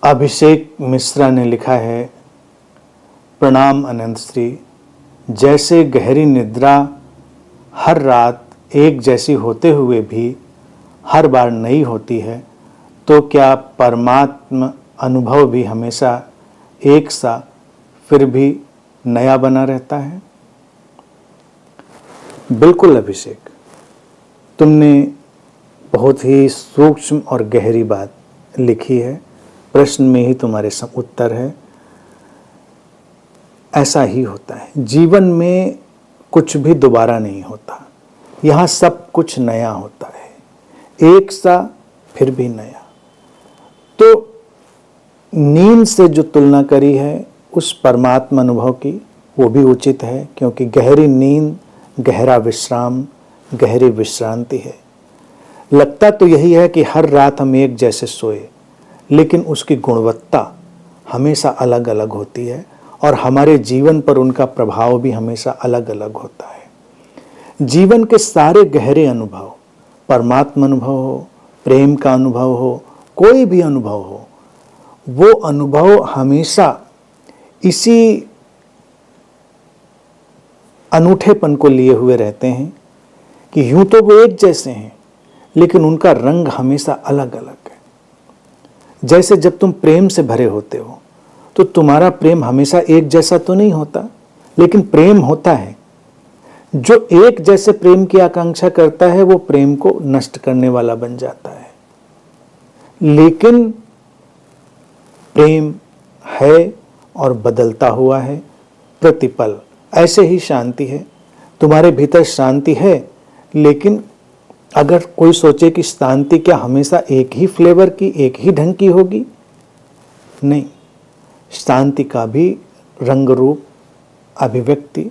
अभिषेक मिश्रा ने लिखा है, प्रणाम अनंत श्री। जैसे गहरी निद्रा हर रात एक जैसी होते हुए भी हर बार नई होती है, तो क्या परमात्म अनुभव भी हमेशा एक सा फिर भी नया बना रहता है? बिल्कुल अभिषेक, तुमने बहुत ही सूक्ष्म और गहरी बात लिखी है। प्रश्न में ही तुम्हारे सब उत्तर है। ऐसा ही होता है जीवन में, कुछ भी दोबारा नहीं होता। यहाँ सब कुछ नया होता है, एक सा फिर भी नया। तो नींद से जो तुलना करी है उस परमात्मा अनुभव की, वो भी उचित है, क्योंकि गहरी नींद, गहरा विश्राम, गहरी विश्रांति है। लगता तो यही है कि हर रात हम एक जैसे सोए, लेकिन उसकी गुणवत्ता हमेशा अलग अलग होती है और हमारे जीवन पर उनका प्रभाव भी हमेशा अलग अलग होता है। जीवन के सारे गहरे अनुभव, परमात्मा अनुभव हो, प्रेम का अनुभव हो, कोई भी अनुभव हो, वो अनुभव हमेशा इसी अनूठेपन को लिए हुए रहते हैं कि यूं तो वो एक जैसे हैं, लेकिन उनका रंग हमेशा अलग अलग है। जैसे जब तुम प्रेम से भरे होते हो तो तुम्हारा प्रेम हमेशा एक जैसा तो नहीं होता, लेकिन प्रेम होता है। जो एक जैसे प्रेम की आकांक्षा करता है वो प्रेम को नष्ट करने वाला बन जाता है। लेकिन प्रेम है और बदलता हुआ है प्रतिपल। ऐसे ही शांति है, तुम्हारे भीतर शांति है, लेकिन अगर कोई सोचे कि शांति क्या हमेशा एक ही फ्लेवर की, एक ही ढंग की होगी, नहीं। शांति का भी रंग रूप, अभिव्यक्ति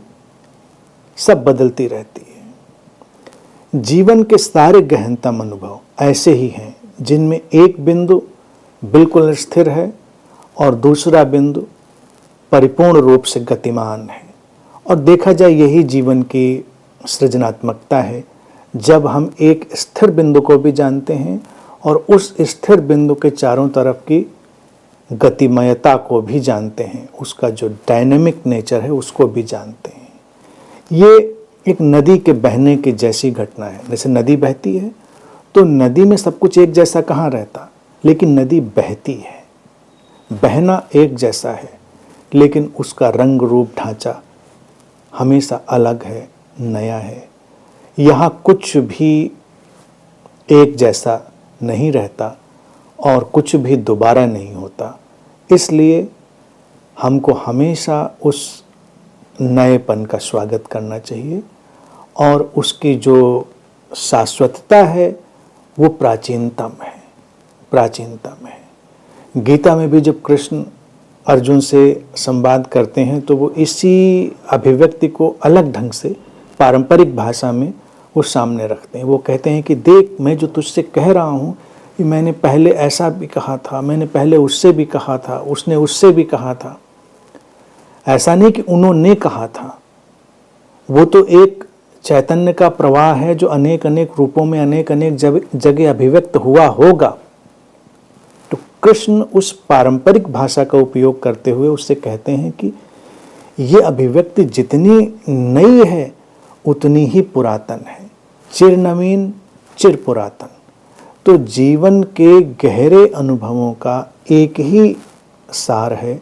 सब बदलती रहती है। जीवन के सारे गहनतम अनुभव ऐसे ही हैं, जिनमें एक बिंदु बिल्कुल स्थिर है और दूसरा बिंदु परिपूर्ण रूप से गतिमान है। और देखा जाए यही जीवन की सृजनात्मकता है, जब हम एक स्थिर बिंदु को भी जानते हैं और उस स्थिर बिंदु के चारों तरफ की गतिमयता को भी जानते हैं, उसका जो डायनेमिक नेचर है उसको भी जानते हैं। ये एक नदी के बहने की जैसी घटना है। जैसे नदी बहती है तो नदी में सब कुछ एक जैसा कहाँ रहता, लेकिन नदी बहती है। बहना एक जैसा है, लेकिन उसका रंग रूप ढांचा हमेशा अलग है, नया है। यहाँ कुछ भी एक जैसा नहीं रहता और कुछ भी दोबारा नहीं होता। इसलिए हमको हमेशा उस नएपन का स्वागत करना चाहिए और उसकी जो शाश्वतता है वो प्राचीनतम है, प्राचीनतम है। गीता में भी जब कृष्ण अर्जुन से संवाद करते हैं तो वो इसी अभिव्यक्ति को अलग ढंग से पारंपरिक भाषा में वो सामने रखते हैं। वो कहते हैं कि देख, मैं जो तुझसे कह रहा हूँ कि मैंने पहले ऐसा भी कहा था, मैंने पहले उससे भी कहा था, उसने उससे भी कहा था। ऐसा नहीं कि उन्होंने कहा था, वो तो एक चैतन्य का प्रवाह है जो अनेक अनेक रूपों में अनेक अनेक जगह अभिव्यक्त हुआ होगा। तो कृष्ण उस पारंपरिक भाषा का उपयोग करते हुए उससे कहते हैं कि ये अभिव्यक्ति जितनी नई है उतनी ही पुरातन है, चिर नवीन चिर पुरातन। तो जीवन के गहरे अनुभवों का एक ही सार है,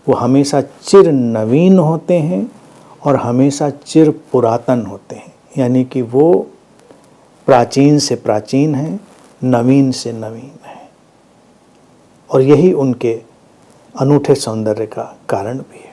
वो हमेशा चिर नवीन होते हैं और हमेशा चिर पुरातन होते हैं। यानी कि वो प्राचीन से प्राचीन है, नवीन से नवीन है, और यही उनके अनूठे सौंदर्य का कारण भी है।